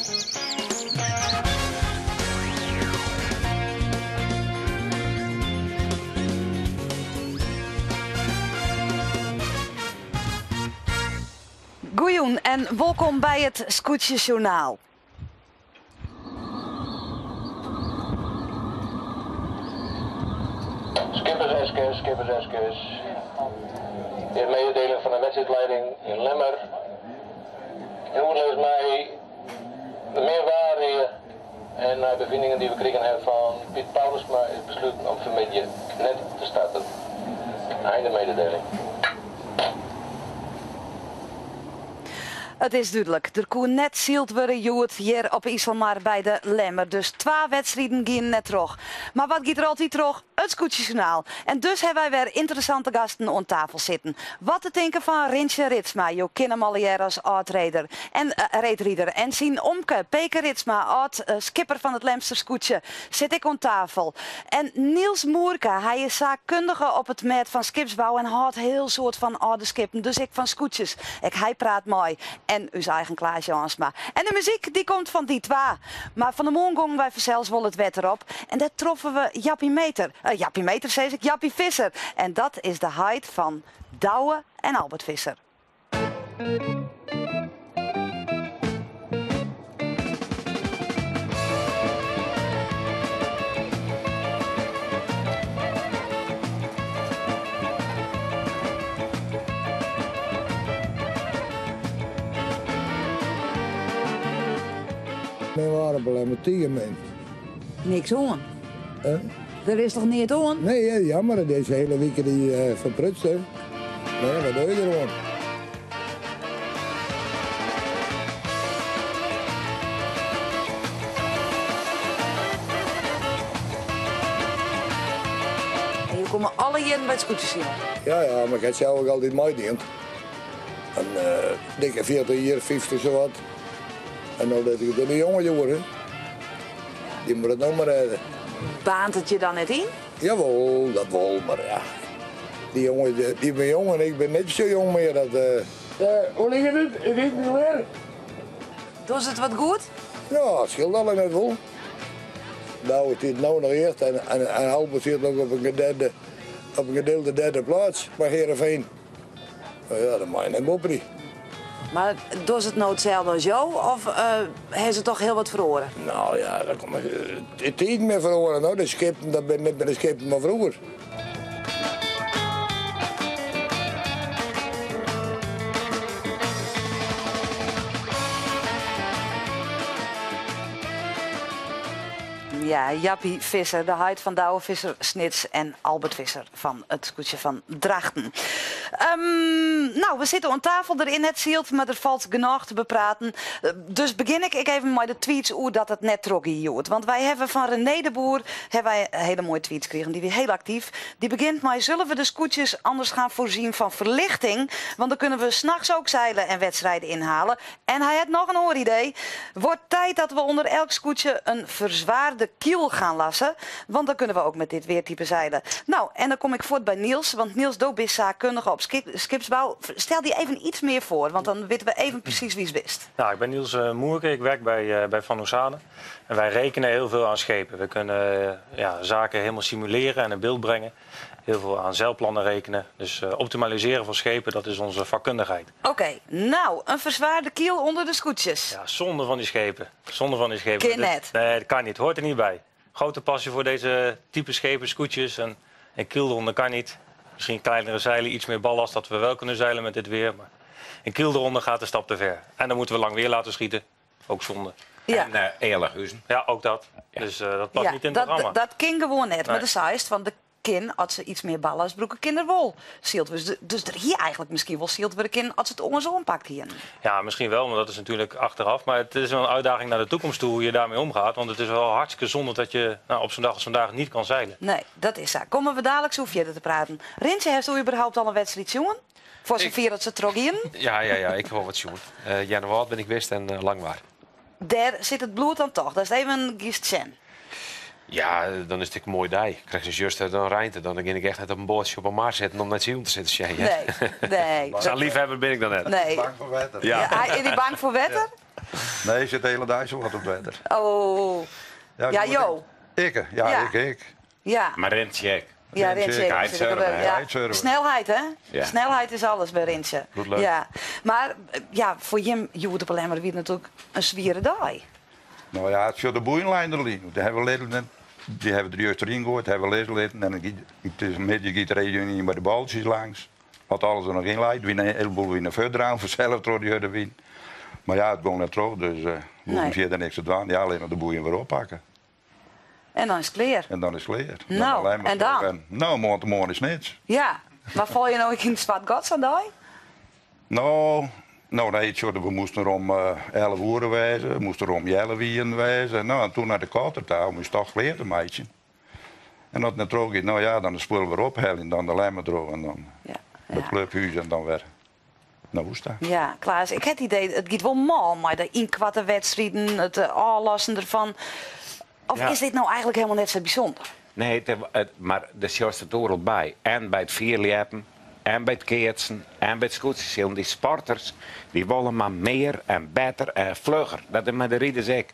Goeien en welkom bij het Scootjesjournaal. Skippers SQ's. In mededeling van de wedstrijdleiding in Lemmer. Jongens, mij de meerwaarde en naar bevindingen die we gekregen hebben van Piet Paulusma is besloten om vanmiddag net te starten. Einde mededeling. Het is duidelijk, er kon net zield worden joet hier op Iselmar bij de Lemmer. Dus 2 wedstrijden gaan net terug. Maar wat gaat er altijd terug? Het Scootjesjournaal. En dus hebben wij weer interessante gasten aan tafel zitten. Wat te denken van Rintje Ritsma, je kent hem al hier als oud-rijder en zien Omke, Peke Ritsma, oud-skipper van het Lemster Scootje, zit ik aan tafel. En Niels Moerke, hij is zaakkundige op het met van skipsbouw en had heel soort van oude skippen. Dus ik van scootjes. Hij praat mooi. En uw eigen Klaas Jansma. En de muziek die komt van die 2. Maar van de morgen gongen wij zelfs wel het wetter op. En daar troffen we Jappie Visser. En dat is de height van Douwe en Albert Visser. We waren problematiek mee. Niks aan. Er is toch niet aan? Nee, jammer. Deze hele week die verprutst. Nee, wat doe je gewoon? En je komen alle jaren bij het scootjes zien. Ja, maar ik heb zelf ook altijd meedeeld. En dikke 40 jaar, 50 zo wat. En dan dat ik door de jonge jongeren. Die moet het nog maar rijden. Baant het je dan net in? Jawel, dat wel, maar ja. Die jongen, die ben jong en ik ben net zo jong meer. Hoe ligt het? Het is niet meer. Doet het wat goed? Ja, het scheelt al net wel. Nou, het is nou nog eerst en Albert zit nog op een gedeelde derde plaats bij Heerenveen. Nou ja, dat mag je net op niet. Maar doet het nou hetzelfde als jou of heeft ze toch heel wat verloren? Nou ja, dat komt het is niet meer verloren. Nou, de schepen, dat ben net met de schepen van vroeger. Ja, Jappie Visser, de huid van Douwe Visser Snits en Albert Visser van het scootje van Drachten. Nou, we zitten aan tafel erin het zielt, maar er valt genoeg te bepraten. Dus begin ik even met de tweets hoe dat het net troggie joet. Want wij hebben van René de Boer een hele mooie tweets gekregen, die weer heel actief. Die begint met, zullen we de scootjes anders gaan voorzien van verlichting? Want dan kunnen we 's nachts ook zeilen en wedstrijden inhalen. En hij had nog een hooridee. Wordt tijd dat we onder elk scootje een verzwaarde kiel gaan lassen. Want dan kunnen we ook met dit weertype zeilen. Nou, en dan kom ik voort bij Niels. Want Niels Doop is zaakkundige op skipsbouw. Stel die even iets meer voor, want dan weten we even precies wie het wist. Nou, ik ben Niels Moerke, ik werk bij Van Ossane. En wij rekenen heel veel aan schepen. We kunnen zaken helemaal simuleren en in beeld brengen. Heel veel aan zeilplannen rekenen. Dus optimaliseren van schepen, dat is onze vakkundigheid. Oké, nou, een verzwaarde kiel onder de scootjes. Ja, zonde van die schepen. Zonde van die schepen. Ken net. Nee, dat kan niet. Hoort er niet bij. Grote passie voor deze type schepen, scootjes en kiel eronder kan niet. Misschien kleinere zeilen, iets meer ballast, dat we wel kunnen zeilen met dit weer. Maar een kiel eronder gaat een stap te ver. En dan moeten we lang weer laten schieten. Ook zonde. Ja. En eerlijk, Ja, ook dat. Ja. Dus dat past niet in het programma. Dat ging gewoon net. Nee. Maar de size van de kin, als ze iets meer ballast broeken, kinderwol. Dus er hier eigenlijk misschien wel zielt we de kin als het andersom pakt hier. Ja, misschien wel, maar dat is natuurlijk achteraf. Maar het is wel een uitdaging naar de toekomst toe hoe je daarmee omgaat. Want het is wel hartstikke zonde dat je op zo'n dag als vandaag niet kan zeilen. Nee, dat is zo. Komen we dadelijk zo verder te praten. Rintje, heeft u überhaupt al een wedstrijd jongen? Voor zover dat ze trogien? Ja, ik heb wel wat jongen. Januari ben ik best en langwaar. Daar zit het bloed dan toch. Dat is even een gistchen. Ja, dan is het een mooi dag. Krijg je juist dan rijdt dan begin ik echt net op een boordje op een maar zetten om naar het ziel te zitten. Nee. Zo'n liefhebber ben ik dan net. Nee. Bang voor wetter. Ja. Ja, is hij bang voor wetter? Nee, ik zit de hele dag zo wat op het wetter. Oh. Ja, Jo. Ik? Ja, Ja. Ik. Ja. Maar Rentje. Ja, Rintje, Rintje. kitesurfen, Ja. kitesurfen. Snelheid, hè? Ja. Snelheid is alles bij Rintje. Goed leuk. Ja. Maar ja, voor Jim, je moet op alleen maar weer natuurlijk een zwiere dag. Nou ja, het is voor de boeienlijn er liggen. Die hebben we leden, die hebben er juist erin gehoord, hebben we lezen en het is een beetje giet reden bij de balletjes langs. Wat alles er nog in leidt, wie een heleboel weer naar verder aan, vanzelf door die hudde wien. Maar ja, het ging net terug, dus we hoeven verder niks te doen. Ja, alleen nog de boeien weer oppakken. En dan is het klaar. En dan is het klaar. Nou, alleen maar en dan? terug nou, morgen is niets. Ja. Maar val je nou ook in het zwart gods aan dag? Nou, nee, we moesten er om 11 uur wezen, we moesten er om 11 uur wezen. Nou, en toen naar de katertaal, moest toch geleerd een meisje. En dat net droog is, nou ja, dan de spul weer ophellen en dan de lemmen droog en dan het clubhuis en dan weer naar Woesta. Ja, Klaas, ik heb het idee, het gaat wel mal, maar de inkwarte wedstrijden, het aanlassen ervan. Of Ja. is dit nou eigenlijk helemaal net zo bijzonder? Nee, maar de sjorst het overal bij. En bij het vierlepen, en bij het keertsen, en bij het scootsen. Die sporters, die willen maar meer en beter en vlugger. Dat is met de rieders ook.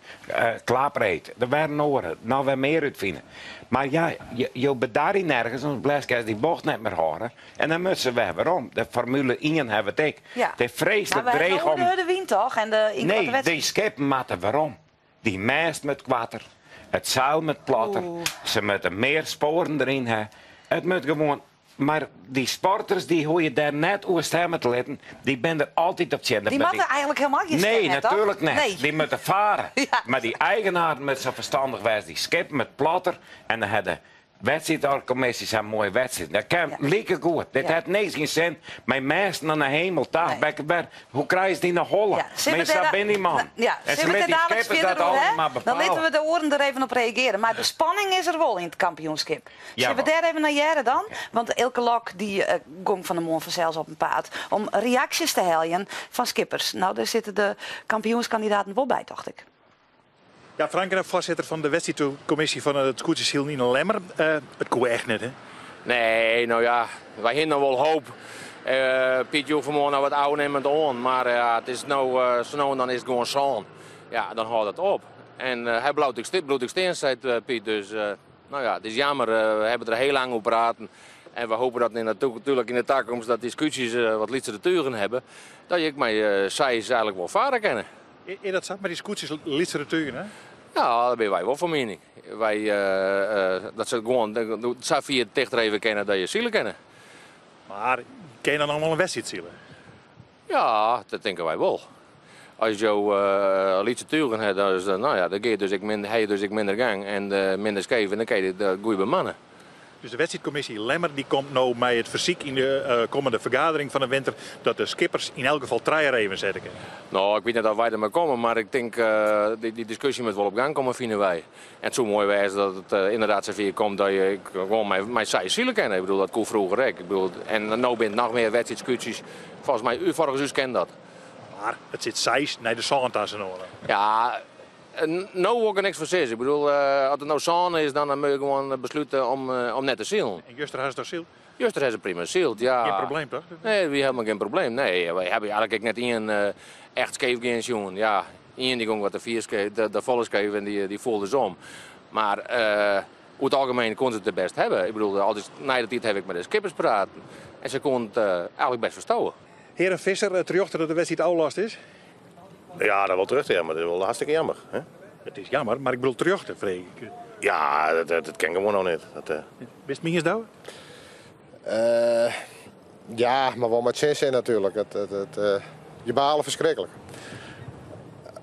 Klaapreed, er waren oren, nou weer meer uitvinden. Maar ja, je bedaart nergens, ons blijft die bocht niet meer horen. En dan moeten we weer om. De Formule 1 hebben we het ook. Ja. Het is vreselijk Maar wij dreig hebben om... de wind toch? En de inkwarte Nee, wedstrijd. die skippen matten waarom. Die meest met kwatter. Het zeil met platter. Ze moeten meer sporen erin hebben. Het moet gewoon... Maar die sporters die hoe je daar net over stemmen te letten, die ben er altijd op zin. Die moeten eigenlijk helemaal geen stem Nee, hebben, toch? natuurlijk niet. Nee. Die moeten varen. Ja. Maar die eigenaar met zijn verstandig wijs, die skippen met platter. En dan hebben wedstrijdcommissies een mooie wedstrijd. Dat kan lekker goed. Dit Ja. heeft niks geen zin. Mijn meesten aan de hemel, taag, Nee. hoe krijg je die naar Holland? Ja, Mensen ben die man. Ja, En ze zullen we laten het die dadelijk skippers dat verder doen, allemaal hè? Dan bepalen. laten we de oren er even op reageren. Maar de spanning is er wel in het kampioenschap. Zullen we daar even naar jaren dan? Want elke lok die gong van de morgen vanzelfs op een paard. Om reacties te helpen van skippers. Nou, daar zitten de kampioenskandidaten wel bij, dacht ik. Ja, Frank, voorzitter van de wedstrijdcommissie van het Scootsershiel Nino Lemmer. Het kon echt niet, hè? Nee, nou ja, wij hebben nog wel hoop. Piet joeg vanmorgen nou wat ouder nemen aan, maar het is nou, zo nou en dan is het gewoon zo'n. Ja, dan houdt het op. En hij bloedt steen, zei Piet, dus nou ja, het is jammer. We hebben er heel lang over praten. En we hopen dat natuurlijk in de toekomst dat discussies wat lietse turen hebben. Dat je mij zij eigenlijk wel varen kennen. In dat zat met die scooters literatuur, hè? Ja, daar ben wij wel van mening. Wij, dat ze gewoon, dat zou via het dichter even kennen dat je zielen kennen. Maar ken je dan allemaal een wedstrijd zielen? Ja, dat denken wij wel. Als je literaturen hebt, nou ja, dan ga je dus ik minder gang en minder scheef en dan krijg je de goede mannen. Dus de wedstrijdcommissie Lemmer die komt nou met het verziek in de komende vergadering van de winter dat de skippers in elk geval 3 even zetten kunnen. Nou, ik weet niet of wij er maar komen, maar ik denk die discussie moet wel op gang komen, vinden wij. En het zou mooi wijzen dat het inderdaad zover komt dat je gewoon mijn saai zielen kennen. Ik bedoel, dat kon vroeger ook. Ik bedoel, en nu ben het nog meer wedstrijdscussies. Volgens mij, u volgens u kent dat. Maar het zit 6 naar de Santa's en orde. Ja, nou wil ik er niks voor zeggen. Ik bedoel, als het nou zon is, dan moet je gewoon besluiten om net te zielen. En Juster has toch ziel? Juster heeft een prima zield, ja. Geen probleem toch? Nee, we hebben helemaal geen probleem. Nee, wij hebben eigenlijk net één echt scheef geen jongen. Ja, één die ging wat de volle scheef en die voelde zon. Maar over het algemeen kon ze het best hebben. Ik bedoel, altijd na de tijd heb ik met de skippers praten. En ze kon het eigenlijk best verstaan. Heren Visser, terug dat de wedstrijd outlast is? Ja, dat wel terug, ja, maar dat is wel hartstikke jammer. Hè? Het is jammer, maar ik bedoel terug te vreeg. Ja, dat ken ik gewoon nog niet. Wist Minges douwen? Ja, maar wel met zin zijn natuurlijk. Je balen verschrikkelijk.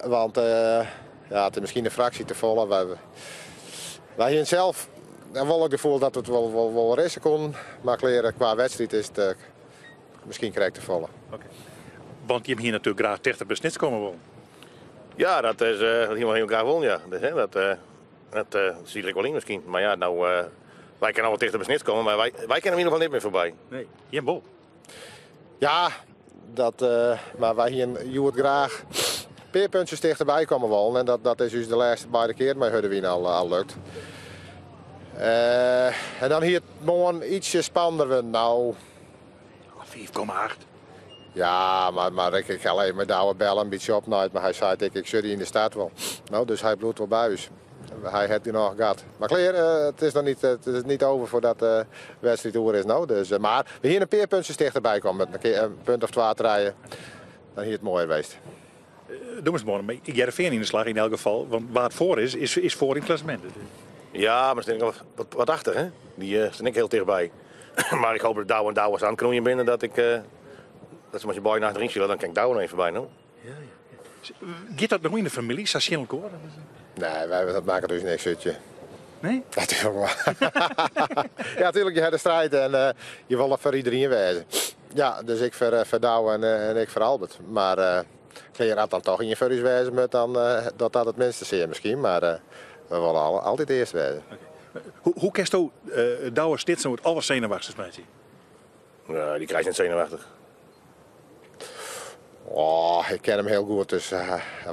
Want ja, het is misschien een fractie te vol. Wij hier zelf hebben wel het gevoel dat het wel racen kon. Maar kleren qua wedstrijd is het misschien krijg te vallen. Want je hebt hier natuurlijk graag dichter bij Snits komen wel. Ja, dat is helemaal heel graag wel, ja. Dus, dat zie ik wel in misschien. Maar ja, nou, wij kunnen wel dichter bij Snits komen, maar wij kunnen in ieder geval niet meer voorbij. Nee, je wel. Ja, maar wij hier het graag peerpuntjes dichterbij komen wel. En dat is dus de laatste beide keer met Hudewien al lukt. En dan hier morgen ietsje spannender. Nou, 4,8. Ja, maar ik ga alleen met de oude bellen een beetje op. Maar hij zei, ik zit hier in de stad wel. Nou, dus hij bloedt wel bij ons. Hij heeft die nog gehad. Maar klaar, het is nog niet, het is niet over voordat de wedstrijd door is. Nou. Dus, maar we hier een paar puntjes dichterbij komen. Met een punt of 2 rijden. Dan hier het mooier geweest. Doe eens morgen. Ik Jereveen in de slag in elk geval. Want waar het voor is voor in het klassement. Ja, maar ze staan wat achter, hè? Die staan ik heel dichtbij. Maar ik hoop dat Douwe aan knoeien binnen dat ze met je boy naar erin zullen, dan kan ik Douwe nog even bij. Nou. Gaat dat nog in de familie? Sassil Koor? Nee, dat maken dus niks uitje. Nee? Natuurlijk wel. Ja, natuurlijk, je hebt de strijd en je wil dat voor iedereen wezen. Ja, dus ik voor Douwe en ik voor Albert. Maar je had dan toch in je furries wezen met dan dat het minste zeer misschien. Maar we willen altijd eerst wezen. Okay. Hoe kerst u Douwe Stitsen wordt alles zenuwachtig met je? Ja, die krijgt niet zenuwachtig. Oh, ik ken hem heel goed, dus,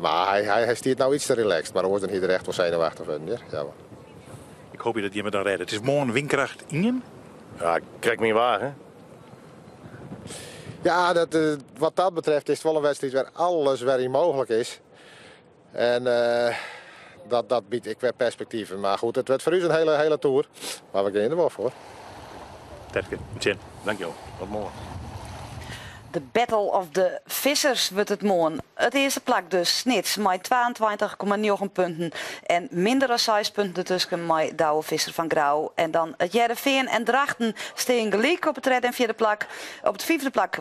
maar hij stiert nou iets te relaxed. Maar dan wordt hij er echt wel zenuwachtig van. Ja. Ik hoop dat je me dan redt. Het is morgen windkracht Ingen. Ja, ik krijg me waar, hè? Ja, wat dat betreft is het wel een wedstrijd waar alles weer mogelijk is. En dat biedt ik weer perspectieven. Maar goed, het werd voor u een hele tour. Maar we gaan er wel voor. Terke, Tjen. Dankjewel. Tot morgen. De Battle of the Vissers wordt het morgen. Het eerste plak dus Snits met 22,9 punten. En minder dan 6 punten tussen met Douwe Visser van Grauw. En dan het Jereveen en Drachten steen gelijk op het red en vierde plak. Op het vijfde plak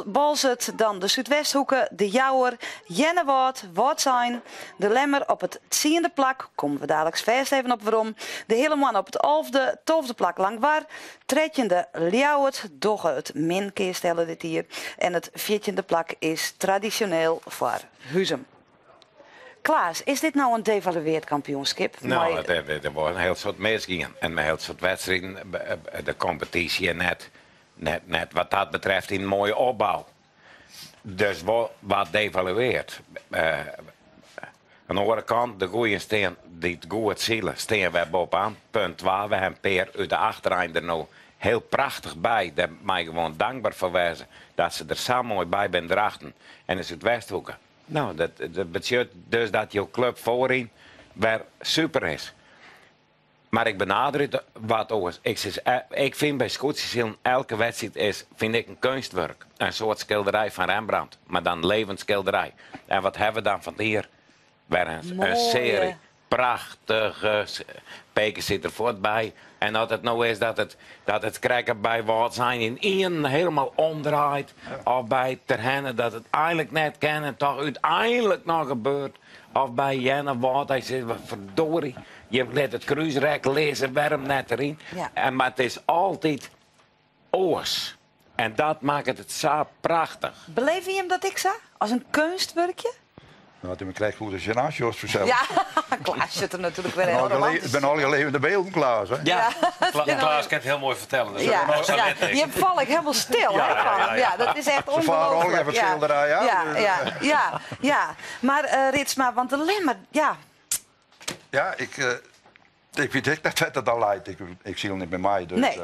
Balzut, dan de Zuidwesthoeken, de Jouwer, Jennewoord, Wordzijn, de Lemmer op het tiende plak. Komen we dadelijk vast even op waarom. De Helleman op het 12e plak Langwaar. Tredjende Ljouwert, Dogge het min keer stellen dit hier. En het 14e plak is traditioneel voor Huzum. Klaas, is dit nou een devalueerd kampioenschap? Nou, er wordt een heel soort misgingen en een heel soort wedstrijden. De competitie net wat dat betreft in een mooie opbouw. Dus wat devalueert. Aan de andere kant, de goede steen, die het goed zielen, steen we bovenaan. Punt 2, we hebben Peer uit de achtereind er nou heel prachtig bij. Daar ben ik gewoon dankbaar voor wezen dat ze er samen mooi bij zijn Drachten en in Zuidwesthoeken. Nou, dat betekent dus dat je club voorin weer super is. Maar ik benadruk wat oors. Ik vind bij Scootsie elke wedstrijd vind ik een kunstwerk. Een soort schilderij van Rembrandt, maar dan levend schilderij. En wat hebben we dan van hier? Weer een serie prachtige peken zit er voort bij. En dat het nou is dat het krijgen bij wat zijn in één helemaal omdraait. Of bij Terhennen dat het eigenlijk net kennen toch uiteindelijk nog gebeurt. Of bij Jenne wat hij zegt, verdorie. Je let het kruisrek lezen, werm net erin. Ja. Maar het is altijd oors. En dat maakt het zo prachtig. Beleef je hem dat ik zag? Als een kunstwerkje? Nou, toen krijg ik goed een gymnasium vertellen. Ja, Klaas zit er natuurlijk weer heel romantisch. Ik ben al je levende beelden, Klaas. Hè? Ja, Klaas kan het heel mooi vertellen. Dus je val ik helemaal stil. Ja, dat is echt ongelooflijk. Ze varen ook even schilderij aan. Ja. Maar Ritsma, want de Lemmer, ja. Ja, ik weet dat het al leidt. Ik zie het niet bij mij. Dus, nee.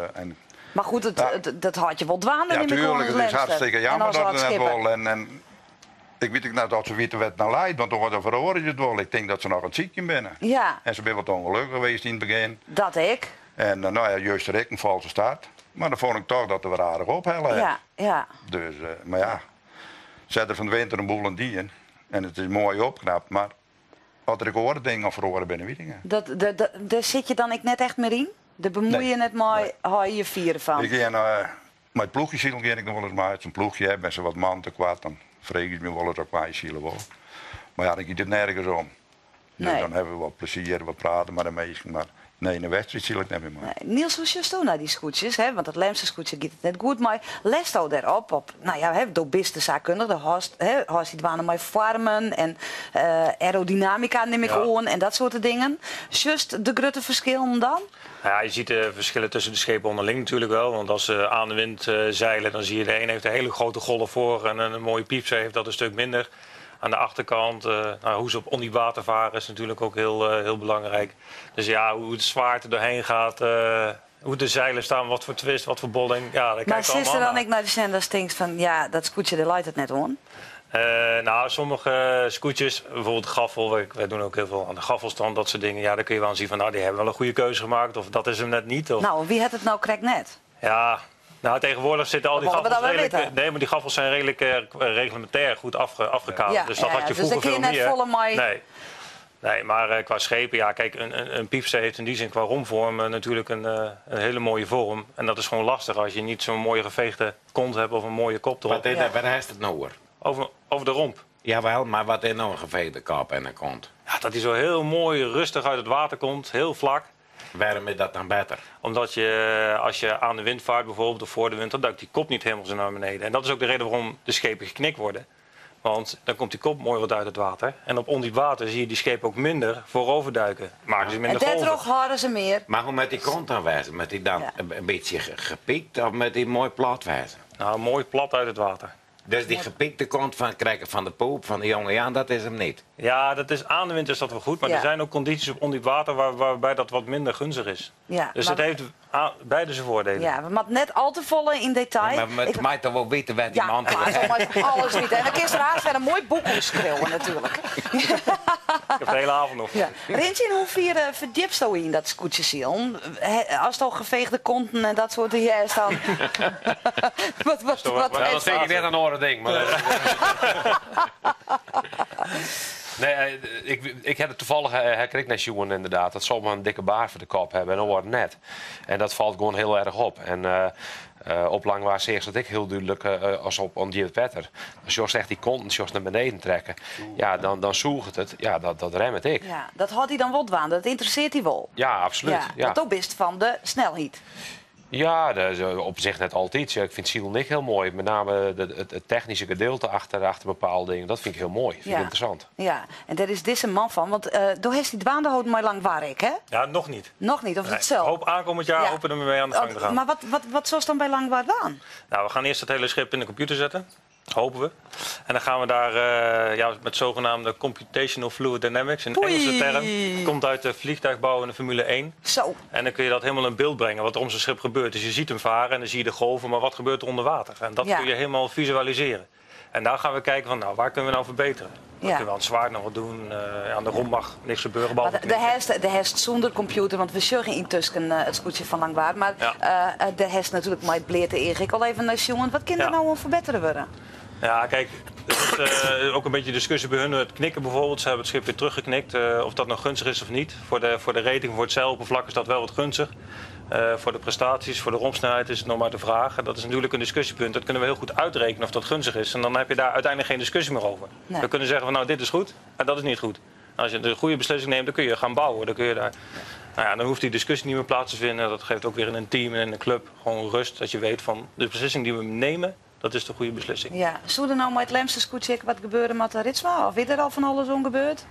Maar goed, dat had je wel dwaan. Ja, natuurlijk. Het is hartstikke jammer dat het net wel. En ik weet niet dat ze weten wat het nou leidt, want dan verhoren je het wel. Ik denk dat ze nog een ziekje binnen. Ja. En ze zijn wat ongelukkig geweest in het begin. Dat ik. En nou ja, juist direct een valse start. Maar dan vond ik toch dat er weer aardig ophellen. Ja. Dus, maar ja, zet er van de winter een boel in die in. En het is mooi opknapt, maar wat er gehoord dingen of verhoren binnen Wiedingen. Daar zit je dan ik net echt meer in? Daar bemoei je net maar, haal je vieren van? Ik ga met ploegjes ga ik nog wel eens maar. Als een ploegje heb en ze wat man te kwaad, dan vreeg ik me wel eens ook waar je zielen wel. Maar ja, dan gaat het nergens om. Dus dan hebben we wat plezier, we praten met de meesten. Maar nee, in de wedstrijd zie ik het niet meer. Nee. Niels, hoe zie je naar die scootjes? Hè? Want het Lemse scootje gaat het net goed, maar les jou daarop op. Nou ja, door beste zaakkundig, de host die dwanen met vormen en aerodynamica neem ik aan en dat soort dingen. Just de grote verschillen dan? Ja, je ziet de verschillen tussen de schepen onderling natuurlijk wel. Want als ze aan de wind zeilen, dan zie je de een heeft een hele grote golf voor en een mooie piepzee heeft dat een stuk minder. Aan de achterkant, hoe ze op ondiep varen is natuurlijk ook heel belangrijk. Dus ja, hoe het zwaarte doorheen gaat, Hoe de zeilen staan, wat voor twist, wat voor bolling. Ja, daar Maar kijken we zit er allemaal dan ik naar de zender denkt van ja, dat scootje de leidt het net on. Nou, sommige scootjes, bijvoorbeeld de gaffel, wij doen ook heel veel aan de gaffelstand, dat soort dingen. Ja, daar kun je wel zien van, nou, die hebben wel een goede keuze gemaakt of dat is hem net niet. Of... Nou, wie had het nou correct net? Ja, nou, tegenwoordig zitten al die Dat willen we gaffels dan wel redelijk... Nee, maar die gaffels zijn redelijk reglementair goed afgekaderd. Ja, dus dat had je dus dan vroeger kun je veel net meer. volle mei. Nee, maar qua schepen, ja, kijk, een piepzee heeft in die zin qua romvorm natuurlijk een hele mooie vorm. En dat is gewoon lastig als je niet zo'n mooie geveegde kont hebt of een mooie kop erop. Waar heeft het nou Over de romp. Jawel, maar wat is nou een geveegde kop en een kont? Ja, dat hij zo heel mooi rustig uit het water komt, heel vlak. Waarom is dat dan beter? Omdat je, als je aan de wind vaart bijvoorbeeld of voor de wind, dan duikt die kop niet helemaal zo naar beneden. En dat is ook de reden waarom de schepen geknikt worden. Want dan komt die kop mooi wat uit het water. En op ondiep water zie je die schepen ook minder voorover duiken. Maken ze minder En golven. daardoor houden ze meer. Maar hoe met die kont dan wezen? Met die dan een beetje gepiekt of met die mooi plat wezen? Nou, mooi plat uit het water. Dus die gepiekte kont van krijgen van de poep van de jonge Jan, dat is hem niet. Ja, dat is, aan de wind is dat wel goed. Maar Ja. er zijn ook condities op ondiep water waarbij dat wat minder gunstig is. Ja, Dus maar- het heeft beide zijn voordelen. Ja, we moeten net al te volle in detail. Maar met mij toch wel weten wat die Ja, man te maar zo zeggen. maar alles niet. En dan kun je er weer een mooi boek om schreeuwen natuurlijk. Ik heb de hele avond nog. Ja. Rintje, in hoeverre verdiepst je in dat scootje Sion? Als het al geveegde konten en dat soort dingen is dan... wat Maar dat vind ik net een andere ding. Maar, nee, ik heb het toevallig herkreeg naar Sjoen inderdaad. Dat zal maar een dikke baard voor de kop hebben en dan wordt het net. En dat valt gewoon heel erg op. En op Langwaar zegt dat ik heel duidelijk als op die Petter. Als Jos echt die konten Jos naar beneden trekken, ja, dan zoegt het. Ja, dat remt ik. Ja, dat had hij dan wel dwaan. Dat interesseert hij wel. Ja, absoluut. Ja. Want ook best van de snelheid. Ja, dat is op zich net altijd. Ja, ik vind Siel Nick heel mooi. Met name het technische gedeelte achter bepaalde dingen. Dat vind ik heel mooi. Vind ik interessant. Ja, en daar is deze man van. Want door heeft die dwaande houden maar lang waar ik, hè? Ja, nog niet. Nog niet, of is Nee, het zelf? hoop aankomend jaar hopen we ermee aan de gang te gaan. Maar wat zoals dan bij Langwaar dan? Nou, we gaan eerst het hele schip in de computer zetten. Hopen we. En dan gaan we daar met zogenaamde Computational Fluid Dynamics, een Engelse term. Komt uit de vliegtuigbouw in de Formule 1. Zo. En dan kun je dat helemaal in beeld brengen, wat er om zo'n schip gebeurt. Dus je ziet hem varen en dan zie je de golven, maar wat gebeurt er onder water? En dat kun je helemaal visualiseren. En daar gaan we kijken van, nou, waar kunnen we nou verbeteren? Dan kunnen we aan het zwaard nog wat doen. Aan de romp mag niks gebeuren. Maar de hest zonder computer, want we zorgen intussen het scootje van Langwaard. Maar de hest natuurlijk maar het bleerte ik al even naar jongen. Wat kan er nou om verbeteren worden? Ja, kijk, het is ook een beetje discussie bij hun. Het knikken bijvoorbeeld, ze hebben het schip weer teruggeknikt. Of dat nou gunstig is of niet. Voor de rating, voor het zeilenoppervlak is dat wel wat gunstig. Voor de prestaties, voor de rompsnelheid is het nog maar de vraag. Dat is natuurlijk een discussiepunt. Dat kunnen we heel goed uitrekenen of dat gunstig is. En dan heb je daar uiteindelijk geen discussie meer over. Nee. We kunnen zeggen van nou dit is goed en dat is niet goed. Als je de goede beslissing neemt, dan kun je gaan bouwen. Dan kun je daar... Nou ja, dan hoeft die discussie niet meer plaats te vinden. Dat geeft ook weer in een team en in een club gewoon rust. Dat je weet van de beslissing die we nemen, dat is de goede beslissing. Ja, zou er nou met het Lemse scootje wat gebeuren met de Ritsma? Of is er al van alles om gebeurd?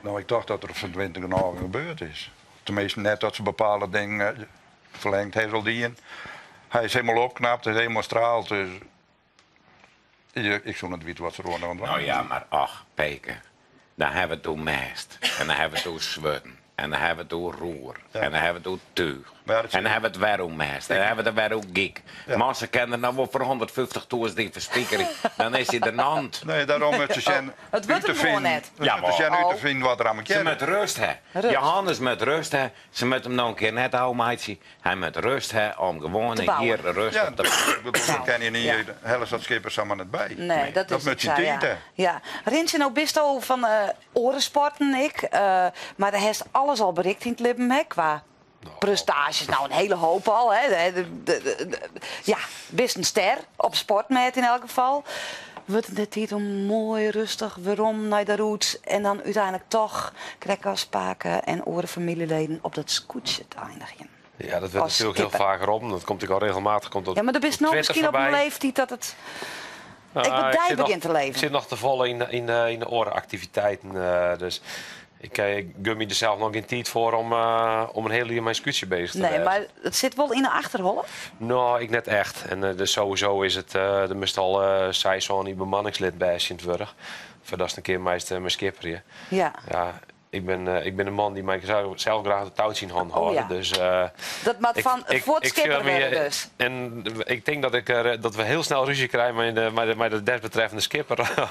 Nou, ik dacht dat er van 20 jaar gebeurd is. Tenminste, net dat ze bepaalde dingen verlengd. Hij zal die in. Hij is helemaal opknapt, hij is helemaal straalt. Dus ik zou niet weten wat ze er aan doen. Nou ja, maar ach, Peken. Dan hebben we het door mest. En dan hebben we het door zweten. En dan hebben we het door roer. Ja. En dan hebben we het door tuig. Maar dat En dan hebben we het weer om mest. En dan hebben we het weer om geek. Ja. Maar ze kennen nou wel voor 150.000 die verspiekeren. Dan is hij de nant. Nee, daarom moet ze zijn het wordt hem gewoon net. Ja, Ja, zijn maar- uit te vinden wat er aan Ze elkaar met rust hè. Rust. Johannes met rust hè. Ze met hem nog een keer net houden, meidje. Hij met rust hè om gewoon Te bouwen. hier rustig Ja, te ik bedoel, dat ken je niet. Ja. Helft dat schippers samen net bij. Nee, dat is dat het. moet je ja, tieten. ja. Rintje, nou best al van orensporten, maar de heeft alles al bereikt in het leven, hè, qua prestaties. Nou, een hele hoop al. Hè. Ja, best een ster op sportmeet in elk geval. Wordt het net hier om mooi rustig waarom naar de roots en dan uiteindelijk toch krekafspraken en orenfamilieleden op dat scootje te eindigen. Ja, dat werd Als natuurlijk heel skipper. vaker om. Dat komt natuurlijk al regelmatig. Komt dat Ja, maar er is nou misschien op een leeftijd dat het... Nou, ik bedij zit begint te leven. Ik zit nog te vol in de orenactiviteiten. Dus ik gun me er zelf nog geen tijd voor om een hele uur mijn scootje bezig te Nee, zijn. maar het zit wel in de achterholle. Nou, ik net echt. En dus sowieso is het, er moest al seizoen die bemanningslid bij Sint-Wurg. Voor dat is een keer meest mijn skipper hier. Ja. Ja, ik ben een man die mij zelf graag de touwtje in hand houden. ja. Dus, Dat maakt van voortskipper werden dus. En ik denk dat we heel snel ruzie krijgen met de desbetreffende skipper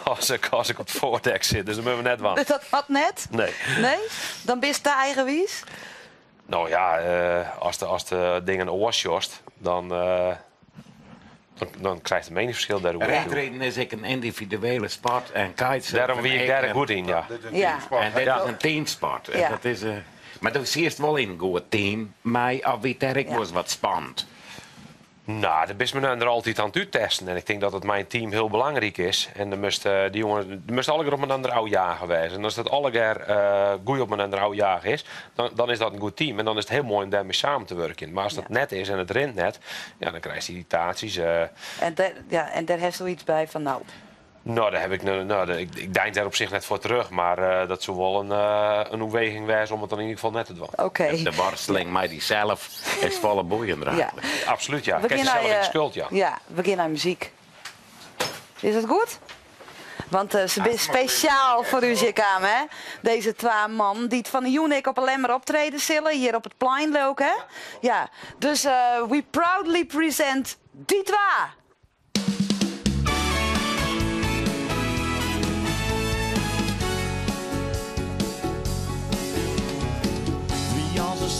als ik op het voordek zit. Dus dan moeten we net wat. Dat had net? Nee. Nee? Dan ben je te eigenwies? Nou ja, als de dingen oorsjost, dan krijgt het meningsverschil daarover. Rentreden is ik een individuele sport en kitesurfen. Daarom wie ik daar goed in, ja. Ja. En dit is een teamsport. Ja. Dat is, maar dat is eerst wel in een goed team. Maar of wie Terk was wat spannend. Nou, dat is men er altijd aan het uittesten. En ik denk dat het mijn team heel belangrijk is. En dan die jongen alle keer op een ander oude jager wijzen. En als dat alle keer goed op een ander oude jager is, dan is dat een goed team. En dan is het heel mooi om daarmee samen te werken. Maar als dat net is en het rent net, ja, dan krijg je irritaties. En daar heeft zoiets bij van nou. Nou, daar heb ik denk daar op zich net voor terug. Maar dat zou wel een overweging wijzen om het dan in ieder geval net te doen. Oké. De worsteling met die zelf is volle boeiend. Ja. Absoluut, ja. We Kijk jezelf in de schuld, ja. Ja, we beginnen naar muziek. Is dat goed? Want ze is speciaal voor u, Jikam, hè? Deze twee man die het van de Unik op alleen maar optreden zullen. Hier op het plein ook, hè? Ja, dus we proudly present die twee.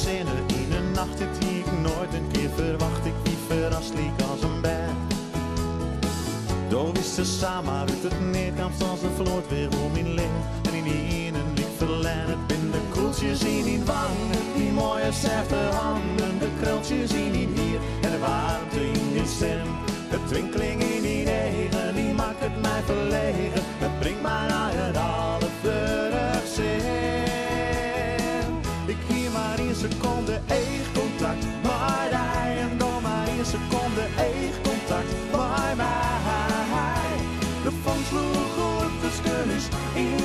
Zinnen in een nacht die ik nooit een keer verwacht. Ik wie verrast liek als een berg. Door wist ze samen uit het neerkamp als de vloot weer om in licht. En in die een licht verleid bin de koeltjes in die wangen. Die mooie zachte handen, de krultjes in die hier. En de warmte in die stem, de twinkeling in die regen. Die maakt het mij verlegen, het brengt mij naar het allervleurig zin. Ik hier maar in seconde contact, maar hij en dan maar in seconde contact, maar mij. De vangst sloeg goed, de skunnis in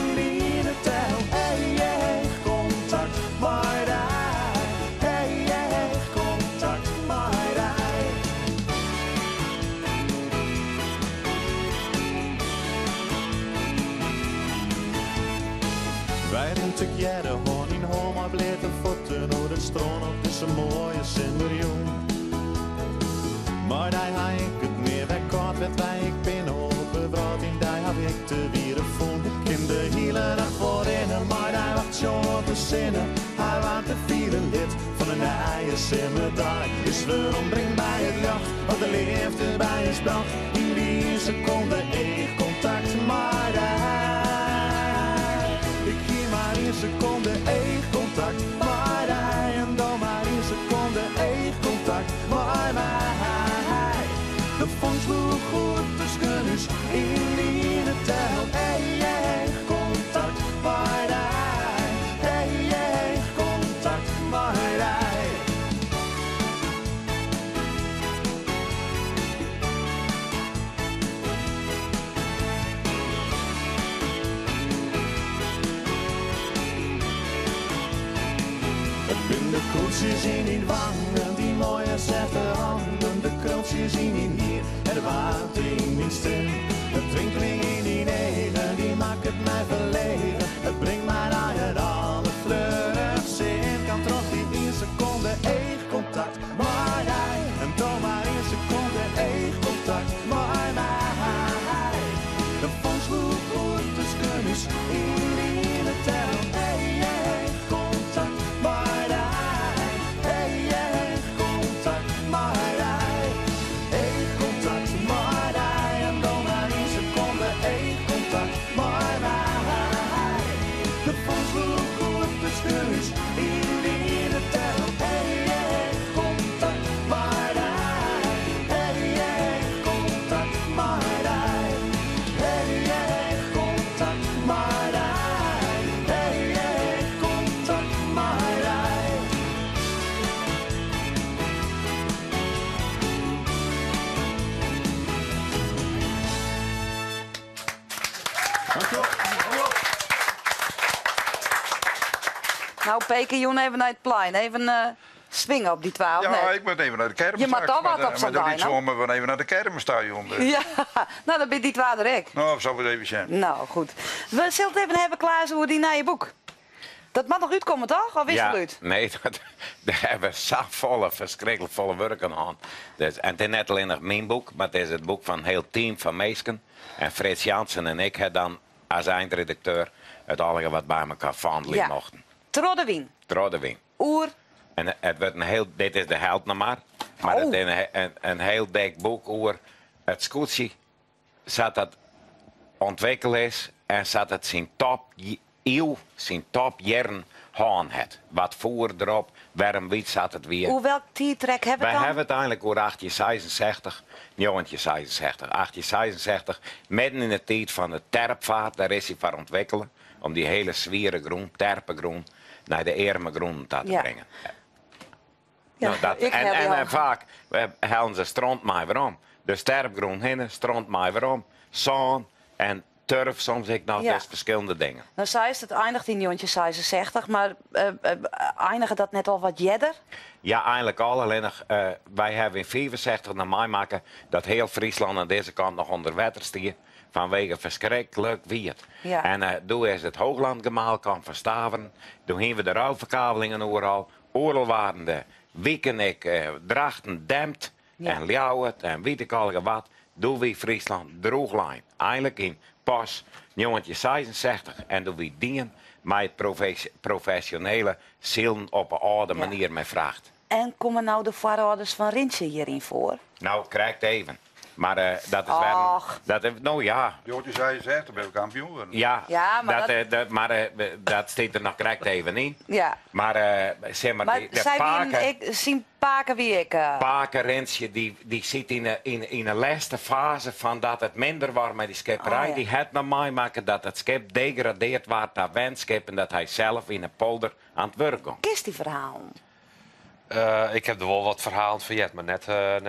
de tel. Contact, maar hij. Contact, maar hij. Wij moeten jaren gewoon in Homa blijven voeten door de stroom op deze mooie Simmerjoen. Maar daar ga ik het meer weg kort werd wij ik binnen op een brood in daar heb ik te wieren voen. In de hele dag voorin, maar daar wacht zo op de zinnen. Hij waant de vierde lid van een eigen simmerdag. Dus waarom brengt bij het jacht, want de liefde bij je spel. In die seconde contact, maar hij. Ik hier maar in seconde contact, maar hij. En dan maar in seconde contact, maar mij. De vangst sloeg goed, de skunnis in die tel. Contact, maar hij. Contact, maar hij. Het bin de koetsjes in die wangen, die mooie zachte handen, de krultjes in die hier en de water in die stem. De twinkeling in die negen, die maakt het mij verlegen. Het brengt mij naar het allervleurig zin. Kan toch die in seconde contact, maar hij. En dan maar in seconde contact, maar mij. De vangst sloeg goed, de skunnis in die tel. Contact, maar hij. Contact, maar hij. Contact, maar hij. En dan maar in seconde contact, maar mij. De vangst sloeg goed, de skunnis in die tel. Contact, maar hij. Contact, maar hij. Contact, maar hij. Contact, maar hij. Nou, Peke, Joen, even naar het plein. Even swingen op die 12. Ja, net. ik moet even naar de kermis. Je mag toch wat op zo'n dag. dag, niet zo, maar we even naar de kermis staan, jongen. Ja, nou, dan ben je die 12 direct. Nou, dat zal wel even zijn. Nou, goed. We zullen het even hebben klaar hoe die naar je boek. Dat mag nog uitkomen, toch? Of is het uit? Nee, daar hebben we zo verschrikkelijk volle werk aan. Dus, en het is net alleen nog mijn boek, maar het is het boek van een heel team van meesken. En Frits Jansen en ik hebben dan als eindredacteur het allemaal wat bij elkaar vandelen mochten. Troddewien. Oer. En het wordt een heel, dit is de held nog maar het is een heel dik boek over het scootje. Zat dat ontwikkeld is en zat het zijn top jaren gaan het. Wat voor erop, waarom weet zat het weer. Hoe welk tijdrek hebben we dan? We hebben het eigenlijk over 1866, 1866, midden in de tijd van de terpvaart, daar is hij voor ontwikkelen. Om die hele zware groen, terpengroen, naar de erme groen te brengen. Ja, nou, dat, en vaak halen ze stront mij weer om. Dus terpgroen heen, stront mij weer om. Zon en turf, soms ik nog dus verschillende dingen. Nou, zij is het eindigt in 1966, maar eindigen dat net al wat jedder? Ja, eigenlijk al. Alleen nog, wij hebben in 1965 naar mij maken dat heel Friesland aan deze kant nog onder water stier. Vanwege verschrikkelijk weer. Ja. En toen is het Hooglandgemaal kan verstaven. Toen hebben we de rouwverkavelingen overal. Oorlog waren de Wiekenik, Drachten, Dempt en Ljouwert en weet ik al wat. Toen we Friesland drooglijn. Eigenlijk in pas 1966. En toen we dien met het professionele zielen op een oude manier mee vraagt. En komen nou de voorouders van Rintje hierin voor? Nou, krijgt even. Maar dat is wel. Nou ja. Jootje zei zegt, dan ben ik kampioen worden. Ja, maar dat staat er nog correct even in. Ja. Maar zeg maar, maar de Paken. Zien Paken wie ik. Paken Rensje, die zit in een laatste fase van dat het minder was met die schipperij. Die het naar mij maken dat het schip degradeerd was naar windschip en dat hij zelf in een polder aan het werk kon. Kist die verhaal? Ik heb er wel wat verhalen van jet, maar net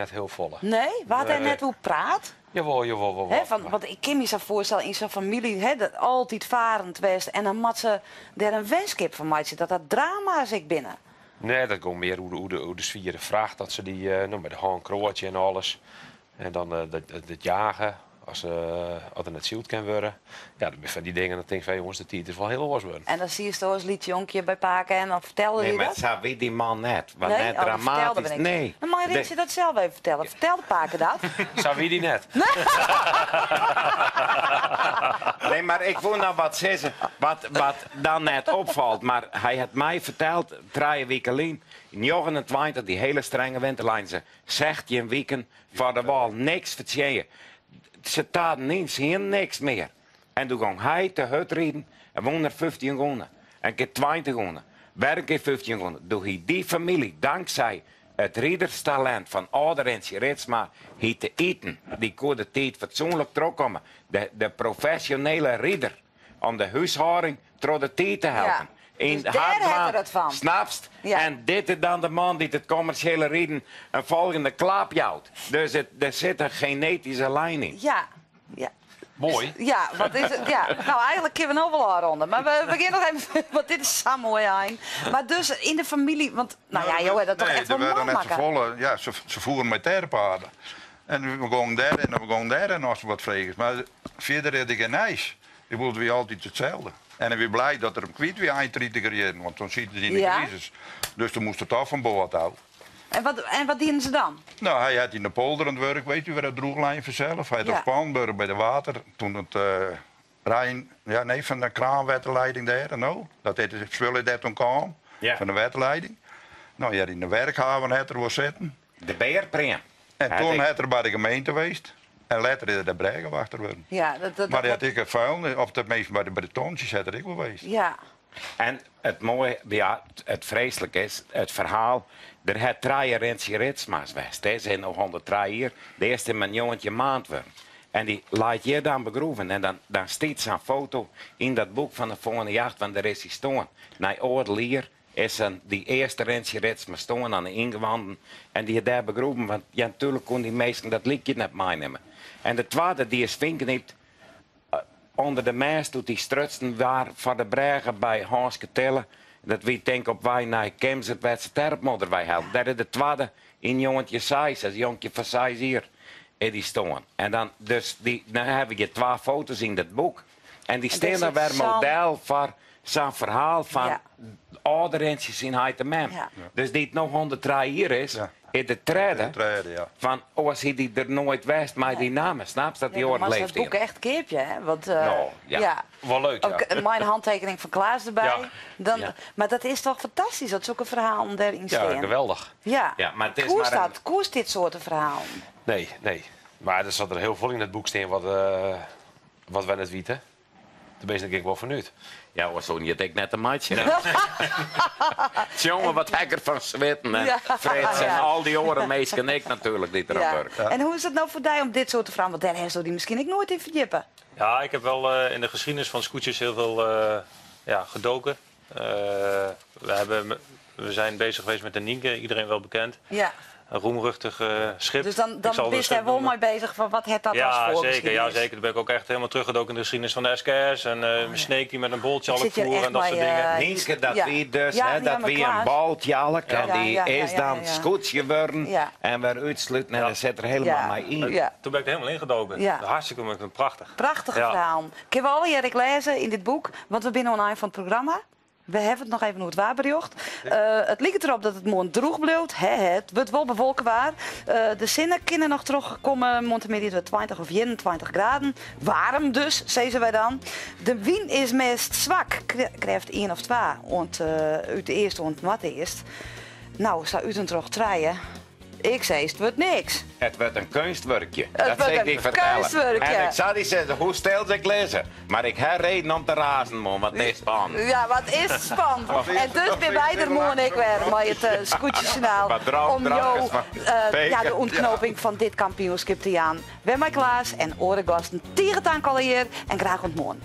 heel volle. Nee? Waar hij net hoe praat? Jawel. Want ik kan me zo voorstellen, in zo'n familie, dat altijd varend was. En dan moet ze er een wenskip van maken, dat drama is ik binnen. Nee, dat komt meer hoe de sfeer vraagt. Dat ze die met de haan krootje en alles. En dan het jagen. Als er net zield kan worden. Ja, dan van die dingen. Dan denk ik van jongens, de tijd is wel heel was worden. En dan zie je zo als liedjonkje bij Paken en dan vertelde hij dat? Nee, maar zo weet die man net. Want net dramatisch. Nee. Dan mag je Rintje dat zelf even vertellen. Vertelde Paken dat? Zo weet die net. Nee, maar ik wil nou wat zeggen. Wat dan net opvalt. Maar hij had mij verteld, 3 weken alleen. In 29, die hele strenge winterlijn. Ze zegt je een weekend voor de wal niks vertellen. Ze taten niet, ze hier niks meer. En toen ging hij te hut rijden en woonde er 15 gonden. En keer 20 gonden. Werken 15 gonden. Toen hij die familie, dankzij het riederstalent van oude Rintje Ritsma, hij te eten. Die kon de tijd fatsoenlijk terugkomen. De professionele ridder. Om de huishouding door de tijd te helpen. Ja. In dus daar heb je het van. Snapst? Ja. En dit is dan de man die het commerciële rieden een volgende klaap jouwt. Dus er zit een genetische lijn in. Ja. Mooi. Dus, ja, wat is het? Ja. Nou, eigenlijk kunnen we nog wel aanronden. Maar we beginnen nog even, want dit is zo mooi aan. Maar dus in de familie, want nou ja, joh, dat toch echt wel mooi maken. Ja, ze voeren met terpaarden. En we gaan daar en we gaan daar en als we wat vregen. Maar verder had ik geen ijs. Ik wilde weer altijd hetzelfde. En ik ben blij dat er een kwijt weer eind te creëren, want dan zit het in de crisis. Dus toen moest het af van boord houden. En wat dienen ze dan? Nou, hij had in de polder aan het werk, weet u, waar het drooglijn vanzelf. Hij had op Spaanburg bij de water, toen het van de kraanwaterleiding daar, nou, dat heette Zwille dat toen kwam, van de waterleiding. Nou, je had in de werkhaven het er was zitten. De beerprem. En toen had er bij de gemeente geweest. En later is er de Bregenwachter worden. Ja, maar dat had ik een vuil, of tenminste bij de Bretonsjes had er ik wel geweest. Ja. En het mooie, ja, het vreselijke is, het verhaal. Er had 3 Rintje Ritsma's geweest. Deze zijn nog 103 hier. De eerste in mijn jongetje maand werd. En die laat je dan begroeven. En dan stiet zijn foto in dat boek van de volgende jacht. Want daar is hij staan. Na oordelier is die eerste Rintje Ritsma staan aan de ingewanden. En die daar begroeven. Want ja, natuurlijk kon die meesten dat liedje net meenemen. En de tweede die is vinkenipt onder de mest toen die strutsen waar van de bregen bij Hanske Tille. Dat we denk op wij naar Kems het werd sterpmodder wij helpen. Dat is de tweede in jongetje 6, als jongetje van 6 hier in die staan. En dan heb je 2 foto's in dat boek. En die staan daar weer model voor zo'n verhaal van Ja. ouderentjes in Heitemem. Ja. Dus die het nog 103 jaar is, Ja. in de treden. Ja. Van, als hij die er nooit wist, maar die namen, snap je? Dat die Ja, dan oren was leeft het boek in. echt keertje, hè? Want, Nou, ja. Wel leuk, ja. Ook mijn handtekening van Klaas erbij. Ja. Dan, Ja. Maar dat is toch fantastisch, dat zulke verhalen daarin Ja, staan. geweldig. Ja, Ja, maar het is koers maar een- dat, koers dit soort verhalen. Nee, nee. Maar er zat er heel veel in het boek staan wat wij net weten. Daar ben ik wel vanuit. Ja, was zo niet ik net een maatje. Jongen, wat hekker van zweten. En Ja. Frits en Ja. al die oren meesten en ik natuurlijk, die erop Ja. werken. En hoe is het nou voor jou om dit soort te verhalen? Want daar heeft die misschien ik nooit in verdiepen. Ja, ik heb wel in de geschiedenis van scootjes heel veel gedoken. We zijn bezig geweest met de Nienke, iedereen wel bekend. Ja. Een roemruchtig schip. Dus dan Ik zal de wist hij schip wel noemen. mee bezig van wat het dat als Ja, voorgeschiedenis. zeker. Ja, zeker. Dan ben ik ook echt helemaal teruggedoken in de geschiedenis van de SKS. En Sneek die met een boltjalk Ik zit hier voeren en echt dat soort bij, dingen. Nienke, dat Ja. wie dus, Ja, hè, ja, dat maar wie een Klaas. baltjalk en Ja, die ja, is ja, dan ja. scootje worden Ja. en weer uitsluiten en dan zit er helemaal Ja. mee in. Ja. Toen ben ik er helemaal ingedoken. Ja. Hartstikke prachtig. Prachtige Ja. verhaal. Ik heb al Erik lezen in dit boek, want we binnen online van het programma. We hebben het nog even over het waarbericht. Het lijkt erop dat het morgen droog blijft. Het wordt wel bewolken waar. De zinnen kunnen nog terugkomen. Montemedië 20 of 21 graden. Warm dus, zeggen wij dan. De wind is meest zwak. Krijgt 1 of 2. Want uit de eerste en wat eerst. Nou, zou u dan terug draaien? Ik zei, het wordt niks. Het wordt een kunstwerkje. Het Dat wordt zeg ik een vertellen. kunstwerkje. En ik zou die zeggen, hoe stel ik lezen? Maar ik heb reden om te razen, man, want het is spannend. Ja, wat is het spannend. En dus ben wij er morgen ik weer met het Scootjesjournaal. Wat droog, Om jou droog, de ontknoping van dit kampioenschap te aan. Wij mij Klaas en orengasten tegen het aankallen hier en graag ontmoeten.